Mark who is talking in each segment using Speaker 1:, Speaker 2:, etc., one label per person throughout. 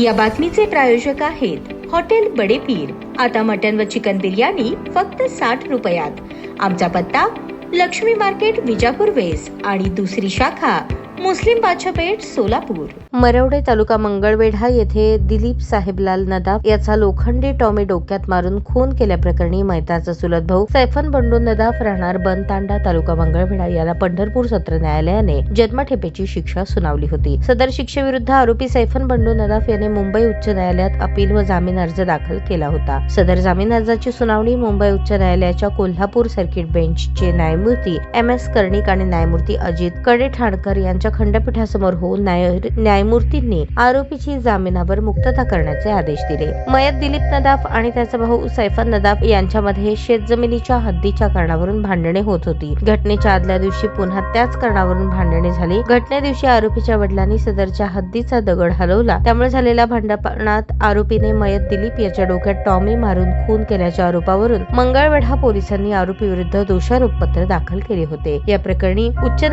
Speaker 1: या बातमीचे प्रायोजक आहेत हॉटेल बडे पीर। आता मटन व चिकन बिर्याणी फक्त 60 रुपयात। आमचा पत्ता लक्ष्मी मार्केट विजापूर वेस्ट आणि दुसरी शाखा मुस्लिम बादशाहपेठ सोलापूर।
Speaker 2: मरवडे तालुका मंगळवेढा येथे दिलीप साहेबलाल नदाफ याचा लोखंडी टॉमी डोक्यात मारून खून केल्याप्रकरणी मैताचा चुलत भाऊ सैफन बंडू नदाफ राहणार बनतांडा तालुका मंगळवेढा याला पंढरपूर सत्र न्यायालयाने जन्मठेपेची शिक्षा सुनावली होती। सदर शिक्षेविरुद्ध आरोपी सैफन बंडू नदाफ याने मुंबई उच्च न्यायालयात अपील व जामीन अर्ज दाखल केला होता। सदर जामीन अर्जाची सुनावणी मुंबई उच्च न्यायालयाच्या कोल्हापूर सर्किट बेंचचे न्यायमूर्ती MS कर्णिक आणि न्यायमूर्ती अजित कडेठाणकर यांच्या खंडपीठासमोर होऊन न्यायमूर्तींनी आरोपीची जामिनावर मुक्तता करण्याचे आदेश दिले। मयत दिलीप नदाफ आणि त्याचा भाऊ सैफन नदाफ यांच्यामध्ये शेतजमिनीच्या हद्दीच्या कारणावरून भांडणे होत होती। घटनेच्या आदल्या दिवशी पुन्हा त्याच कारणावरून भांडणे झाली। घटने दिवशी आरोपीच्या वडिलांनी सदरच्या हद्दीचा दगड हलवला, त्यामुळे झालेल्या भांडणात आरोपीने मयत दिलीप याच्या डोक्यात टॉमी मारून खून केल्याच्या आरोपावरून मंगळवेढा पोलिसांनी आरोपी विरुद्ध दोषारोपपत्र दाखल केले होते। या प्रकरणी उच्च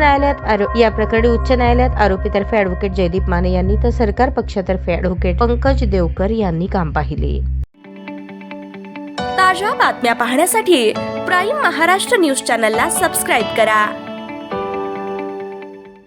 Speaker 2: न्यायालयात आरोपीतर्फे ॲडव्होकेट जयदीप माने यांनी तर सरकार पक्षातर्फे ॲडव्होकेट पंकज देवकर यांनी काम पाहिले।
Speaker 3: ताज्या बातम्या पाहण्यासाठी प्राईम महाराष्ट्र न्यूज चॅनलला सबस्क्राईब करा।